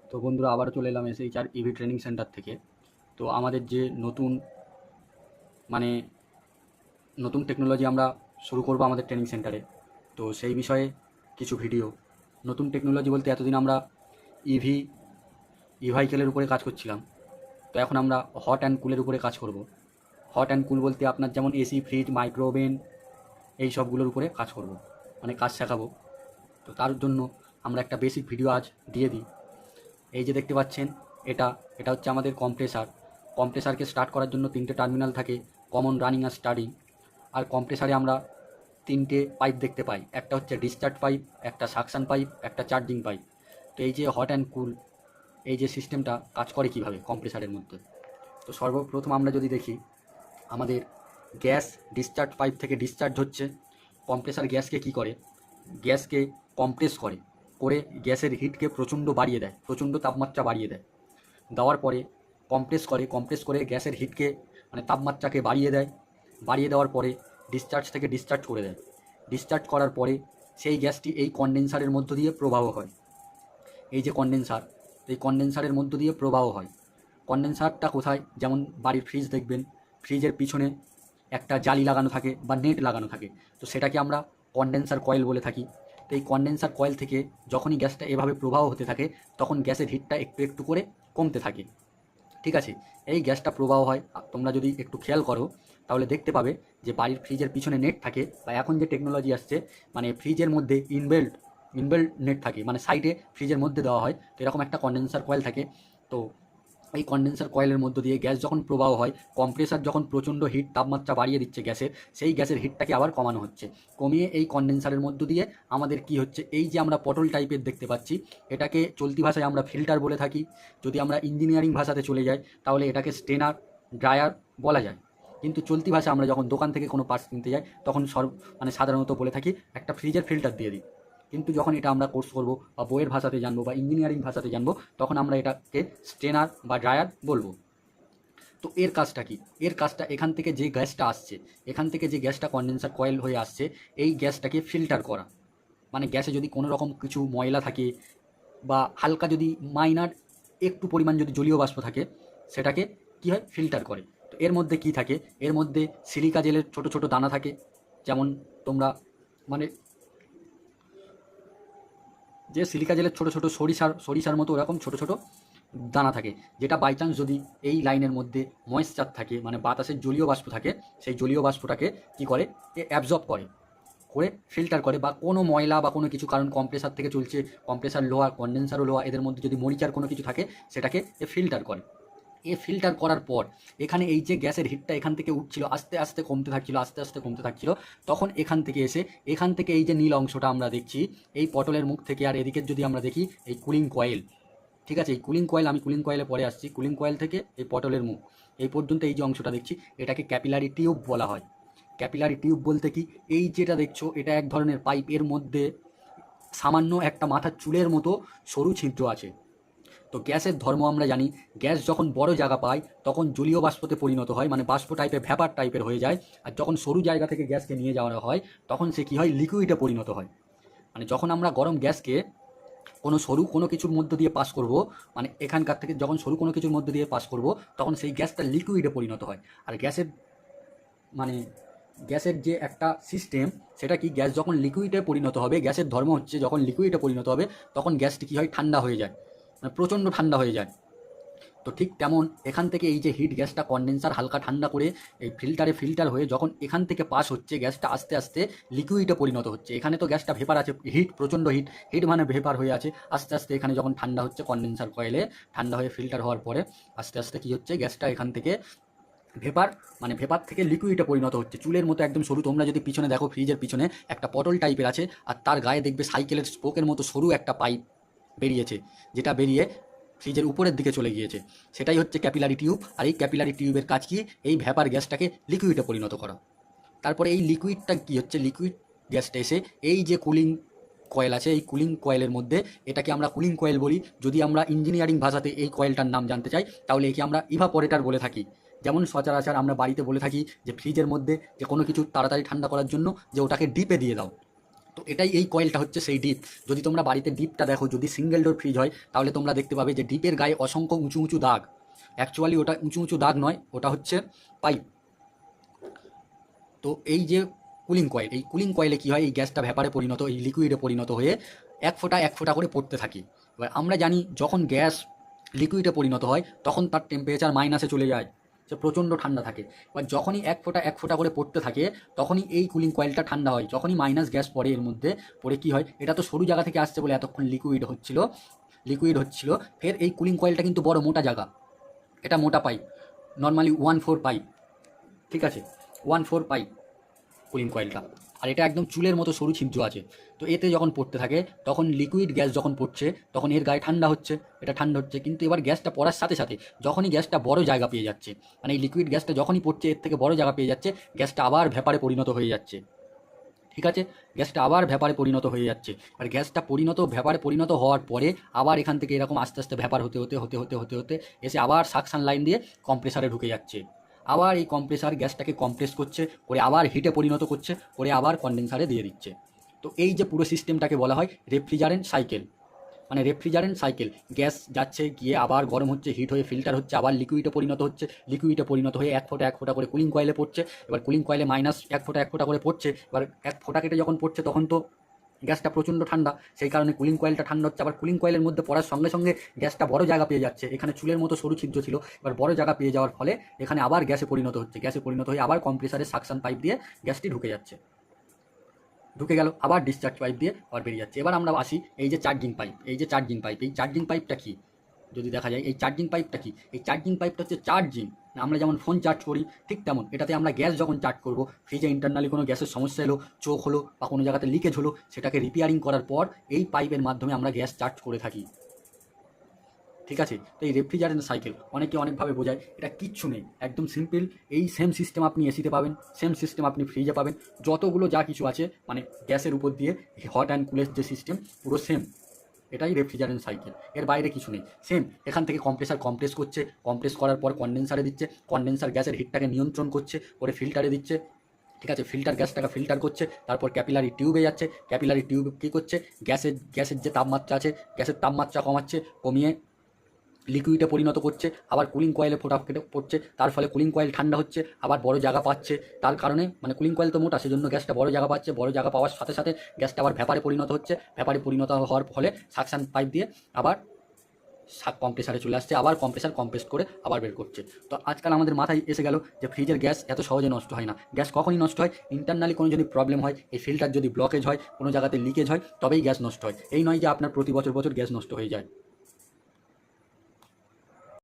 তো বন্ধুরা আবারও চলে এলাম SHR ইভি ট্রেনিং সেন্টার থেকে। তো আমাদের যে নতুন মানে নতুন টেকনোলজি আমরা শুরু করব আমাদের ট্রেনিং সেন্টারে, তো সেই বিষয়ে কিছু ভিডিও। নতুন টেকনোলজি বলতে এতদিন আমরা ইভি ইভাইকেলের উপরে কাজ করছিলাম, তো এখন আমরা হট অ্যান্ড কুলের উপরে কাজ করব। হট অ্যান্ড কুল বলতে আপনার যেমন এসি, ফ্রিজ, মাইক্রোওভেন, এই সবগুলোর উপরে কাজ করব, মানে কাজ শেখাবো। তো তার জন্য আমরা একটা বেসিক ভিডিও আজ দিয়ে দিই। এই যে দেখতে পাচ্ছেন, এটা এটা হচ্ছে আমাদের কম্প্রেসার। কম্প্রেসারকে স্টার্ট করার জন্য তিনটে টার্মিনাল থাকে, কমন, রানিং আর স্টার্টিং। আর কম্প্রেসারে আমরা তিনটে পাইপ দেখতে পাই, একটা হচ্ছে ডিসচার্জ পাইপ, একটা সাকশন পাইপ, একটা চার্জিং পাইপ। তো এই যে হট অ্যান্ড কুল, এই যে সিস্টেমটা কাজ করে কীভাবে কম্প্রেসারের মধ্যে, তো সর্বপ্রথম আমরা যদি দেখি, আমাদের গ্যাস ডিসচার্জ পাইপ থেকে ডিসচার্জ হচ্ছে। কম্প্রেসার গ্যাসকে কী করে, গ্যাসকে কম্প্রেস করে, করে গ্যাসের হিটকে প্রচণ্ড বাড়িয়ে দেয়, প্রচণ্ড তাপমাত্রা বাড়িয়ে দেয়। দেওয়ার পরে কম্প্রেস করে গ্যাসের হিটকে মানে তাপমাত্রাকে বাড়িয়ে দেয়। বাড়িয়ে দেওয়ার পরে ডিসচার্জ থেকে ডিসচার্জ করে দেয়। ডিসচার্জ করার পরে সেই গ্যাসটি এই কনডেন্সারের মধ্য দিয়ে প্রবাহ হয়। এই যে কনডেন্সার, এই কনডেন্সারের মধ্য দিয়ে প্রবাহ হয়। কনডেন্সারটা কোথায়, যেমন বাড়ির ফ্রিজ দেখবেন, ফ্রিজের পিছনে একটা জালি লাগানো থাকে বা নেট লাগানো থাকে, তো সেটাকে আমরা কনডেন্সার কয়েল বলে থাকি। তো এই কনডেন্সার কয়েল থেকে যখনই গ্যাসটা এভাবে প্রবাহ হতে থাকে, তখন গ্যাসের হিটটা একটু একটু করে কমতে থাকে। ঠিক আছে, এই গ্যাসটা প্রবাহ হয়। তোমরা যদি একটু খেয়াল করো তাহলে দেখতে পাবে যে বাড়ির ফ্রিজের পিছনে নেট থাকে, বা এখন যে টেকনোলজি আসছে মানে ফ্রিজের মধ্যে ইনবিল্ট ইনবিল্ট নেট থাকে, মানে সাইডে ফ্রিজের মধ্যে দেওয়া হয়। তো এরকম একটা কনডেন্সার কয়েল থাকে। তো এই কনডেন্সার কয়েলের মধ্য দিয়ে গ্যাস যখন প্রবাহ হয়, কম্প্রেসার যখন প্রচণ্ড হিট তাপমাত্রা বাড়িয়ে দিচ্ছে গ্যাসের, সেই গ্যাসের হিটটাকে আবার কমানো হচ্ছে। কমিয়ে এই কনডেন্সারের মধ্য দিয়ে আমাদের কি হচ্ছে, এই যে আমরা পটল টাইপের দেখতে পাচ্ছি, এটাকে চলতি ভাষায় আমরা ফিল্টার বলে থাকি। যদি আমরা ইঞ্জিনিয়ারিং ভাষাতে চলে যাই তাহলে এটাকে স্টেনার, ড্রায়ার বলা যায়। কিন্তু চলতি ভাষা আমরা যখন দোকান থেকে কোনো পার্টস কিনতে যাই তখন সাধারণত বলে থাকি একটা ফ্রিজের ফিল্টার দিয়ে দিই। কিন্তু যখন এটা আমরা কোর্স করবো বা বইয়ের ভাষাতে জানবো বা ইঞ্জিনিয়ারিং ভাষাতে জানবো, তখন আমরা এটাকে স্টেনার বা ড্রায়ার বলবো। তো এর কাজটা কি, এর কাজটা এখান থেকে যে গ্যাসটা আসছে, এখান থেকে যে গ্যাসটা কনডেন্সার কয়েল হয়ে আসছে, এই গ্যাসটাকে ফিল্টার করা। মানে গ্যাসে যদি কোনো রকম কিছু ময়লা থাকে বা হালকা যদি মাইনার একটু পরিমাণ যদি জলীয় বাষ্প থাকে, সেটাকে কী হয়, ফিল্টার করে। তো এর মধ্যে কি থাকে, এর মধ্যে সিলিকা জেলের ছোট ছোট দানা থাকে। যেমন তোমরা মানে যে সিলিকা জেলের ছোটো ছোটো সরিষার মতো ওরকম ছোটো ছোটো দানা থাকে, যেটা বাই চান্স যদি এই লাইনের মধ্যে ময়েশ্চার থাকে, মানে বাতাসের জলীয় বাষ্প থাকে, সেই জলীয় বাষ্পটাকে কী করে, অ্যাবজর্ব করে, করে ফিল্টার করে। বা কোনো ময়লা বা কোনো কিছু, কারণ কম্প্রেসার থেকে চলছে, কম্প্রেসার লোহা, কনডেন্সারও লোহা, এদের মধ্যে যদি মরিচার কোনো কিছু থাকে সেটাকে ফিল্টার করে। ফিল্টার করার পর এখানে এই যে গ্যাসের হিটটা এখান থেকে উঠছিল, আস্তে আস্তে কমতে থাকছিল, আস্তে আস্তে কমতে থাকছিল, তখন এখান থেকে এসে এখান থেকে এই যে নীল অংশটা আমরা দেখছি এই পটলের মুখ থেকে, আর এদিকের যদি আমরা দেখি এই কুলিং কয়েল, ঠিক আছে, এই কুলিং কয়েল, আমি কুলিং কয়েলে পরে আসছি, কুলিং কয়েল থেকে এই পটলের মুখ এই পর্যন্ত এই যে অংশটা দেখছি, এটাকে ক্যাপিলারি টিউব বলা হয়। ক্যাপিলারি টিউব বলতে কি, এই যেটা দেখছো এটা এক ধরনের পাইপ, এর মধ্যে সামান্য একটা মাথার চুলের মতো সরু ছিদ্র আছে। তো গ্যাসের ধর্ম আমরা জানি, গ্যাস যখন বড় জায়গা পায় তখন জলীয় বাষ্পতে পরিণত হয়, মানে বাষ্প টাইপের, ভ্যাপার টাইপের হয়ে যায়। আর যখন সরু জায়গা থেকে গ্যাসকে নিয়ে যাওয়া হয় তখন সে কী হয়, লিকুইডে পরিণত হয়। মানে যখন আমরা গরম গ্যাসকে কোনো সরু কোনো কিছুর মধ্য দিয়ে পাস করব, মানে এখানকার থেকে যখন সরু কোনো কিছুর মধ্য দিয়ে পাস করব, তখন সেই গ্যাসটা লিকুইডে পরিণত হয়। আর মানে গ্যাসের যে একটা সিস্টেম, সেটা কি, গ্যাস যখন লিকুইডে পরিণত হবে, গ্যাসের ধর্ম হচ্ছে যখন লিকুইডে পরিণত হবে তখন গ্যাসটি কী হয়, ঠান্ডা হয়ে যায়, মানে প্রচণ্ড ঠান্ডা হয়ে যায়। তো ঠিক তেমন এখান থেকে এই যে হিট গ্যাসটা কনডেন্সার হালকা ঠান্ডা করে এই ফিল্টার হয়ে যখন এখান থেকে পাস হচ্ছে, গ্যাসটা আস্তে আস্তে লিকুইডে পরিণত হচ্ছে। এখানে তো গ্যাসটা ভেপার আছে, হিট প্রচণ্ড হিট, হিট মানে ভেপার হয়ে আছে, আস্তে আস্তে এখানে যখন ঠান্ডা হচ্ছে কনডেন্সার কয়েলে, ঠান্ডা হয়ে ফিল্টার হওয়ার পরে আস্তে আস্তে কী হচ্ছে, গ্যাসটা এখান থেকে ভেপার, মানে ভেপার থেকে লিকুইডে পরিণত হচ্ছে, চুলের মতো একদম সরু। তোমরা যদি পিছনে দেখো, ফ্রিজের পিছনে একটা পটল টাইপের আছে, আর তার গায়ে দেখবে সাইকেলের স্পোকের মতো সরু একটা পাইপ বেরিয়েছে, যেটা বেরিয়ে ফ্রিজের উপরের দিকে চলে গিয়েছে, সেটাই হচ্ছে ক্যাপিলারি টিউব। আর এই ক্যাপিলারি টিউবের কাজ কি, এই ভ্যাপার গ্যাসটাকে লিকুইডে পরিণত করা। তারপরে এই লিকুইডটা কি হচ্ছে, লিকুইড গ্যাসটা এসে এই যে কুলিং কয়েল আছে, এই কুলিং কয়েলের মধ্যে, এটাকে আমরা কুলিং কয়েল বলি। যদি আমরা ইঞ্জিনিয়ারিং ভাষাতে এই কয়েলটার নাম জানতে চাই তাহলে একে আমরা ইভাপোরেটর বলে থাকি। যেমন সচরাচর আমরা বাড়িতে বলে থাকি যে ফ্রিজের মধ্যে যে কোনো কিছু তাড়াতাড়ি ঠান্ডা করার জন্য যে ওটাকে ডিপে দিয়ে দাও, তো এটাই, এই কয়েলটা হচ্ছে সেই ডিপ। যদি তোমরা বাড়িতে ডিপটা দেখো, যদি সিঙ্গেল ডোর ফ্রিজ হয় তাহলে তোমরা দেখতে পাবে যে ডিপের গায়ে অসংখ্য উঁচু উঁচু দাগ। অ্যাকচুয়ালি ওটা উঁচু উঁচু দাগ নয়, ওটা হচ্ছে পাইপ। তো এই যে কুলিং কয়েল, এই কুলিং কয়েলে কী হয়, এই গ্যাসটা ভ্যাপারে পরিণত, এই লিকুইডে পরিণত হয়ে এক ফোঁটা করে পড়তে থাকে। এবার আমরা জানি যখন গ্যাস লিকুইডে পরিণত হয় তখন তার টেম্পারেচার মাইনাসে চলে যায়, সে প্রচণ্ড ঠান্ডা থাকে। এবার যখনই এক ফোঁটা করে পড়তে থাকে তখনই এই কুলিং কয়েলটা ঠান্ডা হয়। যখনই মাইনাস গ্যাস পড়ে এর মধ্যে, পড়ে কী হয়, এটা তো সরু জায়গা থেকে আসছে বলে এতক্ষণ লিকুইড হচ্ছিল। ফের এই কুলিং কয়েলটা কিন্তু বড় মোটা জায়গা, এটা মোটা পাইপ, নর্মালি 1/4 পাইপ, ঠিক আছে, 1/4 পাইপ কুলিং কয়েলটা। আর এটা একদম চুলের মতো সরু ছিদ্র আছে। তো এতে যখন পড়তে থাকে তখন লিকুইড গ্যাস যখন পড়ছে তখন এর গায়ে ঠান্ডা হচ্ছে, এটা ঠান্ডা হচ্ছে। কিন্তু এবার গ্যাসটা পড়ার সাথে সাথে যখনই গ্যাসটা বড় জায়গা পেয়ে যাচ্ছে, মানে এই লিকুইড গ্যাসটা যখনই পড়ছে এর থেকে বড় জায়গা পেয়ে যাচ্ছে, গ্যাসটা আবার ভ্যাপারে পরিণত হয়ে যাচ্ছে, ঠিক আছে, গ্যাসটা আবার ভ্যাপারে পরিণত হয়ে যাচ্ছে। আর গ্যাসটা ভ্যাপারে পরিণত হওয়ার পরে আবার এখান থেকে এরকম আস্তে আস্তে ভ্যাপার হতে এসে আবার সাকশন লাইন দিয়ে কম্প্রেসারে ঢুকে যাচ্ছে। আবার এই কম্প্রেসার গ্যাসটাকে কম্প্রেস করছে, করে আবার হিটে পরিণত করছে, করে আবার কন্ডেন্সারে দিয়ে দিচ্ছে। তো এই যে পুরো সিস্টেমটাকে বলা হয় রেফ্রিজারেন্ট সাইকেল। মানে রেফ্রিজারেন্ট সাইকেল, গ্যাস যাচ্ছে, গিয়ে আবার গরম হচ্ছে, হিট হয়ে ফিল্টার হচ্ছে, আবার লিকুইডে পরিণত হচ্ছে, লিকুইডে পরিণত হয়ে এক ফোঁটা করে কুলিং কয়েলে পড়ছে। এবার কুলিং কয়েলে মাইনাস এক ফোঁটা করে পড়ছে। এবার এক ফোঁটা কেটে যখন পড়ছে তখন তো গ্যাসটা প্রচণ্ড ঠান্ডা, সেই কারণে কুলিং কয়েলটা ঠান্ডা হচ্ছে। আবার কুলিং কয়েলের মধ্যে পড়ার সঙ্গে সঙ্গে গ্যাসটা বড় জায়গা পেয়ে যাচ্ছে, এখানে চুলের মতো সরু ছিদ্র ছিল, এবার বড় জায়গা পেয়ে যাওয়ার ফলে এখানে আবার গ্যাসে পরিণত হচ্ছে, গ্যাসে পরিণত হয়ে আবার কম্প্রেসারের সাকশন পাইপ দিয়ে গ্যাসটি ঢুকে গেল, আবার ডিসচার্জ পাইপ দিয়ে আবার বেরিয়ে যাচ্ছে। এবার আমরা আসি এই যে চার্জিং পাইপ, এই চার্জিং পাইপটা কি যদি দেখা যায়, এই চার্জিং পাইপটা হচ্ছে চার্জিং। আমরা যেমন ফোন চার্জ করি ঠিক তেমন এটাতে আমরা গ্যাস যখন চার্জ করব, ফ্রিজে ইন্টারনালি কোনো গ্যাসের সমস্যা এলো, চোখ হলো বা কোনো জায়গাতে লিকেজ হলো, সেটাকে রিপেয়ারিং করার পর এই পাইপের মাধ্যমে আমরা গ্যাস চার্জ করে থাকি, ঠিক আছে। তো এই রেফ্রিজারেন্ট সাইকেল অনেকে অনেকভাবে বোঝায়, এটা কিচ্ছু নেই, একদম সিম্পল। এই সেম সিস্টেম আপনি এসিতে পাবেন, সেম সিস্টেম আপনি ফ্রিজে পাবেন, যতগুলো যা কিছু আছে মানে গ্যাসের উপর দিয়ে হট অ্যান্ড কুলের যে সিস্টেম পুরো সেম, এটাই রেফ্রিজারেন্ট সাইকেল, এর বাইরে কিছু নেই। সেম এখান থেকে কম্প্রেসার কম্প্রেস করছে, কম্প্রেস করার পর কন্ডেন্সারে দিচ্ছে, কন্ডেন্সার গ্যাসের হিটটাকে নিয়ন্ত্রণ করছে, করে ফিল্টারে দিচ্ছে, ঠিক আছে, ফিল্টার গ্যাসটাকে ফিল্টার করছে, তারপর ক্যাপিলারি টিউবে যাচ্ছে, ক্যাপিলারি টিউব কী করছে, গ্যাসের যে তাপমাত্রা আছে গ্যাসের তাপমাত্রা কমিয়ে লিকুইডে পরিণত করছে, আবার কুলিং কয়েলে ফোটা কেটে পড়ছে, তার ফলে কুলিং কয়েল ঠান্ডা হচ্ছে, আবার বড় জায়গা পাচ্ছে, তার কারণে মানে কুলিং কয়েল তো মোটা, সেজন্য গ্যাসটা বড় জায়গা পাচ্ছে, বড় জায়গা পাওয়ার সাথে সাথে গ্যাসটা আবার ভ্যাপারে পরিণত হচ্ছে, ভ্যাপারে পরিণত হওয়ার ফলে সাকশন পাইপ দিয়ে আবার কম্প্রেসারে চলে আসছে, আবার কম্প্রেসার কম্প্রেস করে আবার বের করছে। তো আজকাল আমাদের মাথায় এসে গেল যে ফ্রিজের গ্যাস এত সহজে নষ্ট হয় না। গ্যাস কখনই নষ্ট হয়, ইন্টারনালি কোনো যদি প্রবলেম হয়, এই ফিল্টার যদি ব্লকেজ হয়, কোনো জায়গাতে লিকেজ হয়, তবেই গ্যাস নষ্ট হয়। এই নয় যে আপনার প্রতি বছর গ্যাস নষ্ট হয়ে যায়।